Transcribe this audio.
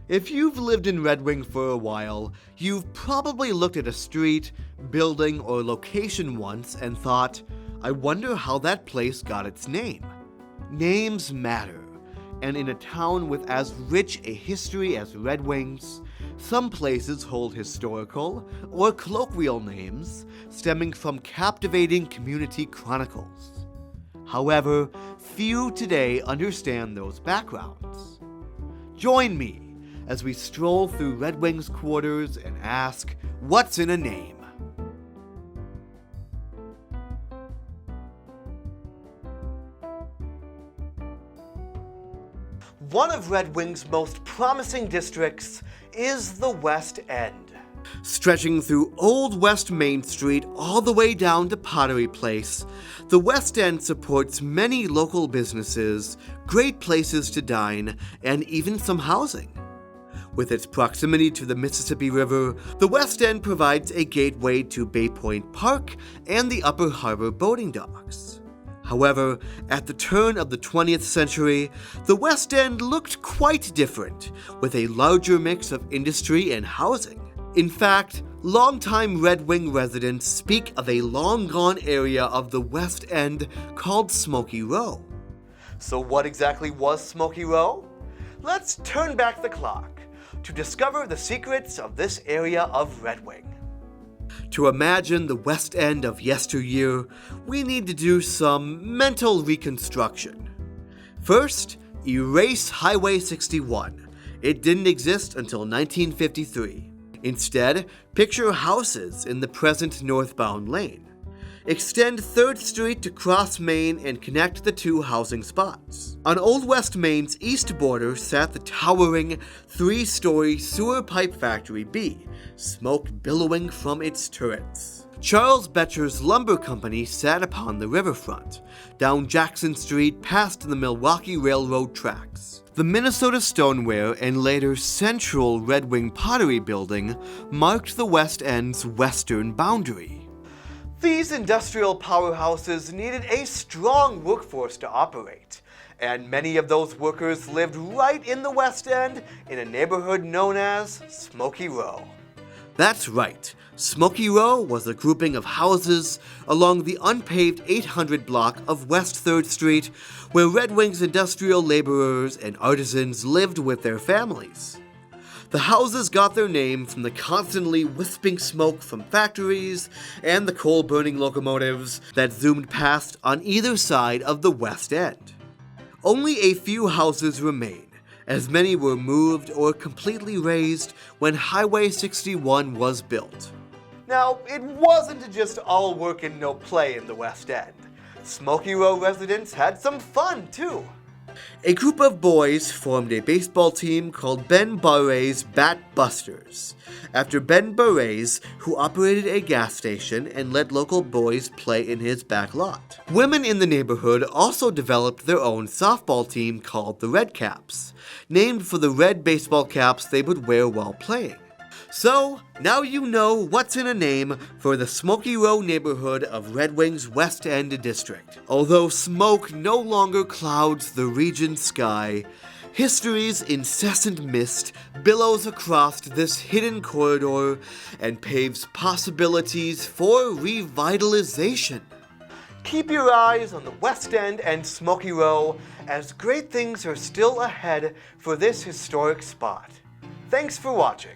If you've lived in Red Wing for a while, you've probably looked at a street, building, or location once and thought, I wonder how that place got its name. Names matter, and in a town with as rich a history as Red Wing's, some places hold historical or colloquial names stemming from captivating community chronicles. However, few today understand those backgrounds. Join me as we stroll through Red Wing's quarters and ask, what's in a name? One of Red Wing's most promising districts is the West End. Stretching through Old West Main Street all the way down to Pottery Place, the West End supports many local businesses, great places to dine, and even some housing. With its proximity to the Mississippi River, the West End provides a gateway to Bay Point Park and the Upper Harbor boating docks. However, at the turn of the 20th century, the West End looked quite different, with a larger mix of industry and housing. In fact, longtime Red Wing residents speak of a long-gone area of the West End called Smokey Row. So what exactly was Smokey Row? Let's turn back the clock to discover the secrets of this area of Red Wing. To imagine the West End of yesteryear, we need to do some mental reconstruction. First, erase Highway 61. It didn't exist until 1953. Instead, picture houses in the present northbound lane. Extend 3rd Street to cross Main and connect the two housing spots. On Old West Main's east border sat the towering 3-story sewer pipe factory B, smoke billowing from its turrets. Charles Betcher's Lumber Company sat upon the riverfront, down Jackson Street past the Milwaukee Railroad tracks. The Minnesota Stoneware and later Central Red Wing Pottery Building marked the West End's western boundary. These industrial powerhouses needed a strong workforce to operate, and many of those workers lived right in the West End in a neighborhood known as Smokey Row. That's right, Smokey Row was a grouping of houses along the unpaved 800 block of West 3rd Street where Red Wing's industrial laborers and artisans lived with their families. The houses got their name from the constantly wisping smoke from factories and the coal-burning locomotives that zoomed past on either side of the West End. Only a few houses remain, as many were moved or completely razed when Highway 61 was built. Now, it wasn't just all work and no play in the West End. Smokey Row residents had some fun, too. A group of boys formed a baseball team called Ben Barret's Bat Busters, after Ben Barret's, who operated a gas station and let local boys play in his back lot. Women in the neighborhood also developed their own softball team called the Red Caps, named for the red baseball caps they would wear while playing. So, now you know what's in a name for the Smokey Row neighborhood of Red Wing's West End district. Although smoke no longer clouds the region's sky, history's incessant mist billows across this hidden corridor and paves possibilities for revitalization. Keep your eyes on the West End and Smokey Row, as great things are still ahead for this historic spot. Thanks for watching.